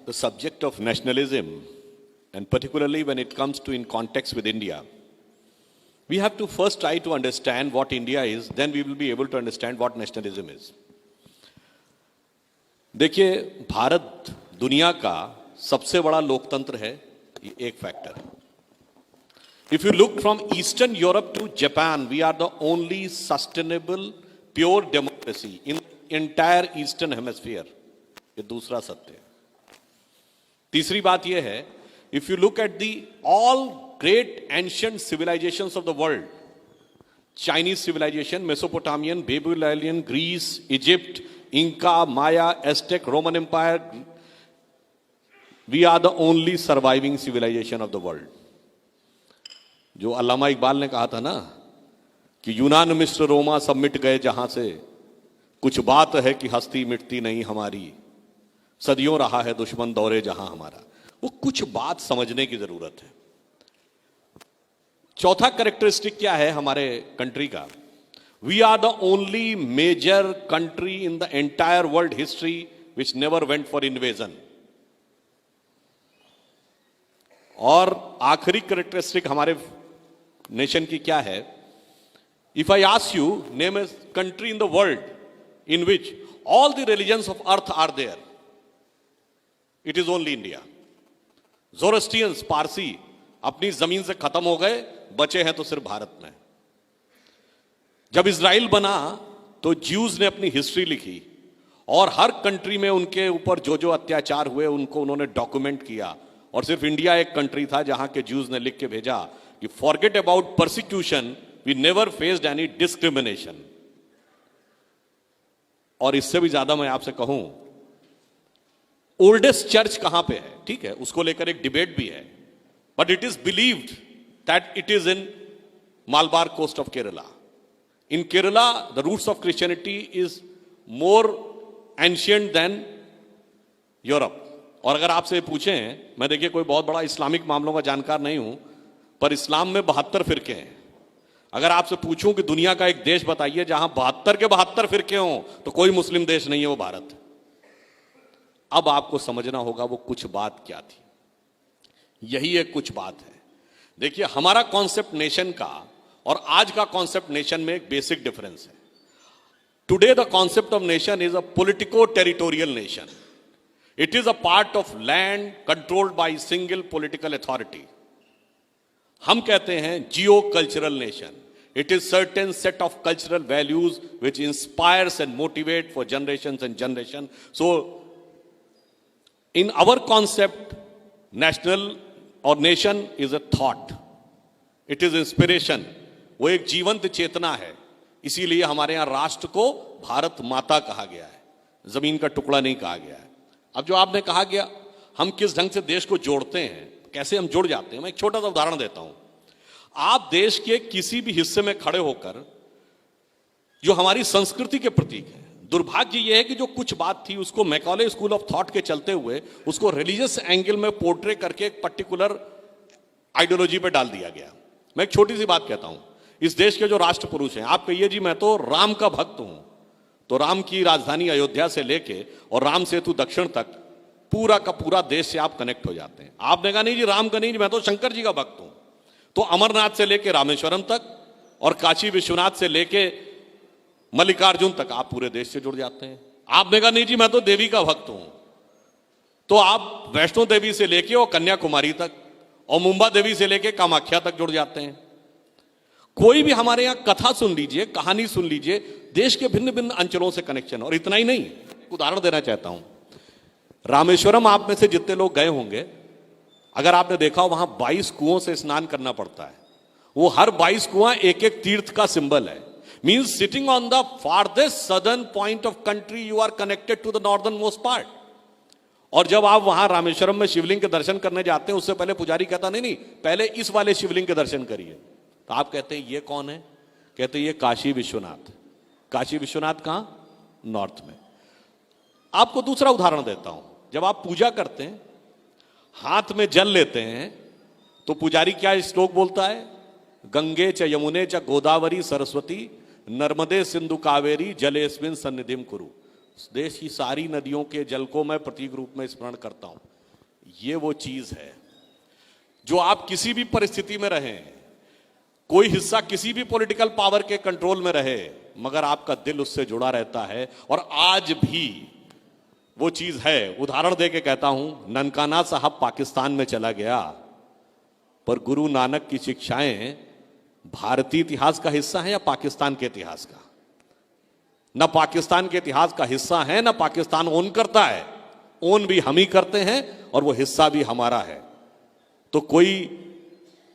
the subject of nationalism, and particularly when it comes to in context with India, we have to first try to understand what India is, then we will be able to understand what nationalism is. देखिए, भारत दुनिया का सबसे बड़ा लोकतंत्र है, ये एक factor है. If you look from Eastern Europe to Japan, we are the only sustainable, pure democracy in the entire Eastern Hemisphere. ये दूसरा सत्य है. तीसरी बात यह है, if you look at the all great ancient civilizations of the world, Chinese civilization, Mesopotamian, Babylonian, Greece, Egypt, Inca, Maya, Aztec, Roman Empire, we are the only surviving civilization of the world. जो अल्लामा इकबाल ने कहा था ना कि यूनान, मिस्र, रोमा सब मिट गए जहां से, कुछ बात है कि हस्ती मिटती नहीं हमारी, सदियों रहा है दुश्मन दौरे जहां हमारा. वो कुछ बात समझने की जरूरत है. चौथा कैरेक्टरिस्टिक क्या है हमारे कंट्री का? We are the only major country in the entire world history which never went for invasion. और आखिरी कैरेक्टरिस्टिक हमारे नेशन की क्या है? If I ask you, name a country in the world in which all the religions of earth are there, it is only India. Zoroastrians, Parsi अपनी जमीन से खत्म हो गए, बचे हैं तो सिर्फ भारत में. जब इजराइल बना तो ज्यूज ने अपनी हिस्ट्री लिखी और हर कंट्री में उनके ऊपर जो जो अत्याचार हुए उनको उन्होंने डॉक्यूमेंट किया. और सिर्फ इंडिया एक कंट्री था जहां के ज्यूज ने लिख के भेजा कि forget about persecution, we never faced any discrimination. और इससे भी ज्यादा मैं आपसे कहूं, ओल्डेस्ट चर्च कहां पे है? ठीक है, उसको लेकर एक डिबेट भी है, but it is believed that it is in Malabar coast of Kerala. In Kerala the roots of Christianity is more ancient than Europe. और अगर आपसे पूछें, मैं देखिए कोई बहुत बड़ा इस्लामिक मामलों का जानकार नहीं हूं, पर इस्लाम में 72 फिरके हैं. अगर आपसे पूछूं कि दुनिया का एक देश बताइए जहां 72 के 72 फिरके हों, तो कोई मुस्लिम देश नहीं है, वो भारत है. अब आपको समझना होगा वो कुछ बात क्या थी. यही एक कुछ बात है. देखिए, हमारा कॉन्सेप्ट नेशन का और आज का कॉन्सेप्ट नेशन में एक बेसिक डिफरेंस है. Today the concept of nation is a politico territorial nation. It is a part of land controlled by single political authority. हम कहते हैं geo cultural nation. It is certain set of cultural values which inspires and motivate for generations and generation. So, in our concept, national or nation is a thought. It is inspiration. वो एक जीवंत चेतना है. इसीलिए हमारे यहाँ राष्ट्र को भारत माता कहा गया है, जमीन का टुकड़ा नहीं कहा गया है. अब जो आपने कहा गया, हम किस ढंग से देश को जोड़ते हैं, कैसे हम जुड़ जाते हैं, मैं एक छोटा सा उदाहरण देता हूं. आप देश के किसी भी हिस्से में खड़े होकर, जो हमारी संस्कृति के प्रतीक है, दुर्भाग्य यह है कि जो कुछ बात थी उसको मैकॉले स्कूल ऑफ थॉट के चलते हुए उसको रिलीजियस एंगल में पोर्ट्रे करके एक पर्टिकुलर आइडियोलॉजी पे डाल दिया गया. मैं एक छोटी सी बात कहता हूं. इस देश के जो राष्ट्र पुरुष हैं, आप कहिए जी मैं तो राम का भक्त हूं, तो राम की राजधानी अयोध्या से लेके और राम सेतु दक्षिण तक पूरा का पूरा देश से आप कनेक्ट हो जाते हैं. आपने कहा नहीं जी राम का नहीं, मैं तो शंकर जी का भक्त हूं, तो अमरनाथ से लेके रामेश्वरम तक और काशी विश्वनाथ से लेके मल्लिकार्जुन तक आप पूरे देश से जुड़ जाते हैं. आपने कहा नहीं जी मैं तो देवी का भक्त हूं, तो आप वैष्णो देवी से लेके और कन्याकुमारी तक और मुंबा देवी से लेके कामाख्या तक जुड़ जाते हैं. कोई भी हमारे यहां कथा सुन लीजिए, कहानी सुन लीजिए, देश के भिन्न भिन्न अंचलों से कनेक्शन. और इतना ही नहीं, एक उदाहरण देना चाहता हूं. रामेश्वरम आप में से जितने लोग गए होंगे, अगर आपने देखा हो वहां 22 कुओं से स्नान करना पड़ता है. वो हर 22 कुआं एक एक तीर्थ का सिंबल है. Means sitting on the farthest southern point of country you are connected to the northern most part. और जब आप वहां रामेश्वरम में शिवलिंग के दर्शन करने जाते हैं, उससे पहले पुजारी कहता नहीं, पहले इस वाले शिवलिंग के दर्शन करिए. तो आप कहते हैं ये कौन है? कहते हैं ये काशी विश्वनाथ. काशी विश्वनाथ कहां? नॉर्थ में. आपको दूसरा उदाहरण देता हूं. जब आप पूजा करते हैं, हाथ में जल लेते हैं, तो पुजारी क्या श्लोक बोलता है? गंगे च यमुने च गोदावरी सरस्वती नर्मदे सिंधु कावेरी जलेस्मिन सन्निधिम कुरु. देश की सारी नदियों के जल को मैं प्रतीक रूप में स्मरण करता हूं. ये वो चीज है जो आप किसी भी परिस्थिति में रहें, कोई हिस्सा किसी भी पॉलिटिकल पावर के कंट्रोल में रहे, मगर आपका दिल उससे जुड़ा रहता है। और आज भी वो चीज है। उदाहरण दे के कहता हूं, ननकाना साहब पाकिस्तान में चला गया, पर गुरु नानक की शिक्षाएं भारतीय इतिहास का हिस्सा है या पाकिस्तान के इतिहास का? न पाकिस्तान के इतिहास का हिस्सा है, न पाकिस्तान ओन करता है। ओन भी हम ही करते हैं और वो हिस्सा भी हमारा है। तो कोई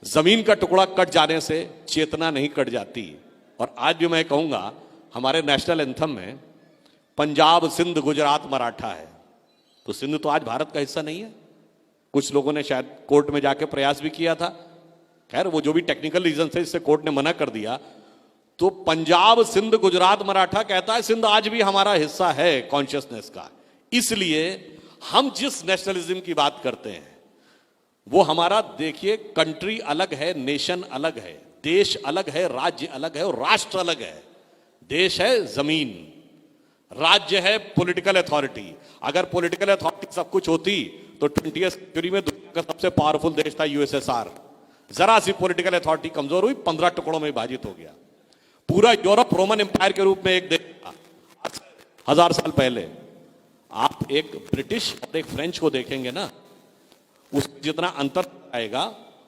जमीन का टुकड़ा कट जाने से चेतना नहीं कट जाती। और आज भी मैं कहूंगा, हमारे नेशनल एंथम में पंजाब, सिंध, गुजरात, मराठा है, तो सिंध तो आज भारत का हिस्सा नहीं है। कुछ लोगों ने शायद कोर्ट में जाके प्रयास भी किया था, खैर वो जो भी टेक्निकल रीजन से इससे कोर्ट ने मना कर दिया। तो पंजाब, सिंध, गुजरात, मराठा कहता है सिंध आज भी हमारा हिस्सा है कॉन्शियसनेस का। इसलिए हम जिस नेशनलिज्म की बात करते हैं वो हमारा, देखिए, कंट्री अलग है, नेशन अलग है, देश अलग है, राज्य अलग है और राष्ट्र अलग है। देश है जमीन, राज्य है पॉलिटिकल अथॉरिटी। अगर पॉलिटिकल अथॉरिटी सब कुछ होती तो 20वीं सेंचुरी में दुनिया का सबसे पावरफुल देश था यूएसएसआर। जरा सी पॉलिटिकल अथॉरिटी कमजोर हुई, 15 टुकड़ों में विभाजित हो गया। पूरा यूरोप रोमन एम्पायर के रूप में एक देश था 1000 साल पहले। आप एक ब्रिटिश और एक फ्रेंच को देखेंगे ना, उसमें जितना अंतर आएगा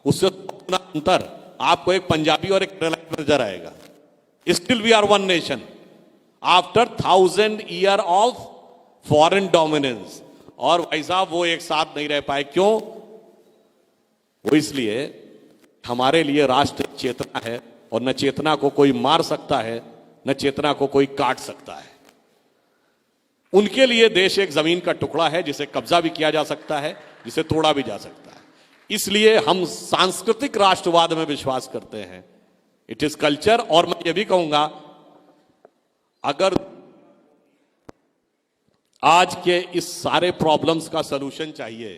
उससे उतना अंतर आपको एक पंजाबी और एक केरला नजर आएगा। Still we are one nation after 1000 year of foreign dominance. और भाई साहब वो एक साथ नहीं रह पाए, क्यों? वो इसलिए हमारे लिए राष्ट्र चेतना है और न चेतना को कोई मार सकता है, न चेतना को कोई काट सकता है। उनके लिए देश एक जमीन का टुकड़ा है जिसे कब्जा भी किया जा सकता है, जिसे तोड़ा भी जा सकता है। इसलिए हम सांस्कृतिक राष्ट्रवाद में विश्वास करते हैं। It is culture. और मैं ये भी कहूंगा, अगर आज के इस सारे प्रॉब्लम्स का सलूशन चाहिए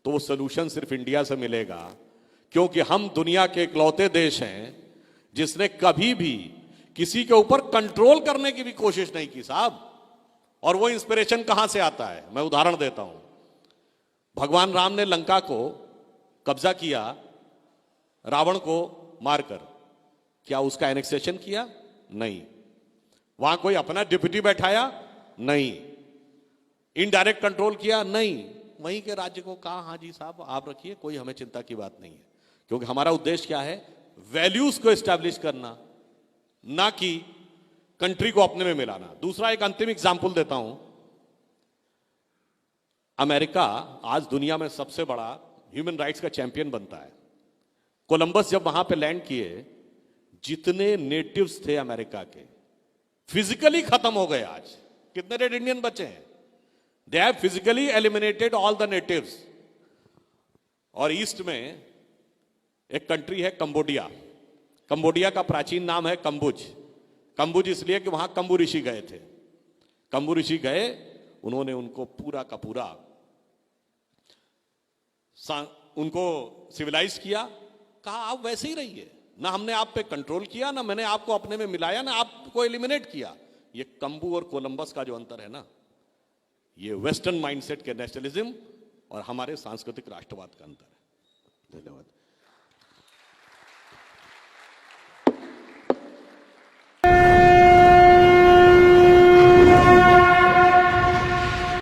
तो वो सलूशन सिर्फ इंडिया से मिलेगा, क्योंकि हम दुनिया के इकलौते देश हैं जिसने कभी भी किसी के ऊपर कंट्रोल करने की भी कोशिश नहीं की साहब। और वो इंस्पिरेशन कहां से आता है? मैं उदाहरण देता हूं। भगवान राम ने लंका को कब्जा किया रावण को मारकर, क्या उसका एनेक्सेशन किया? नहीं। वहां कोई अपना डिप्यूटी बैठाया? नहीं। इनडायरेक्ट कंट्रोल किया? नहीं। वहीं के राज्य को कहा हाँ जी साहब आप रखिए, कोई हमें चिंता की बात नहीं है। क्योंकि हमारा उद्देश्य क्या है? वैल्यूज को एस्टैब्लिश करना, ना कि कंट्री को अपने में मिलाना। दूसरा एक अंतिम एग्जाम्पल देता हूं। अमेरिका आज दुनिया में सबसे बड़ा ह्यूमन राइट्स का चैंपियन बनता है। कोलंबस जब वहां पे लैंड किए, जितने नेटिव्स थे अमेरिका के फिजिकली खत्म हो गए। आज कितने रेड इंडियन बचे हैं? They have physically eliminated all the natives. और ईस्ट में एक कंट्री है कंबोडिया। कंबोडिया का प्राचीन नाम है कंबुज। कंबुज इसलिए कि वहां कंबु ऋषि गए थे। कंबु ऋषि गए, उन्होंने उनको पूरा का पूरा उनको सिविलाइज किया। कहा आप वैसे ही रहिए, ना हमने आप पे कंट्रोल किया, ना मैंने आपको अपने में मिलाया, ना आपको एलिमिनेट किया। ये कंबु और कोलंबस का जो अंतर है ना, ये वेस्टर्न माइंडसेट के नेशनलिज्म और हमारे सांस्कृतिक राष्ट्रवाद का अंतर है। धन्यवाद।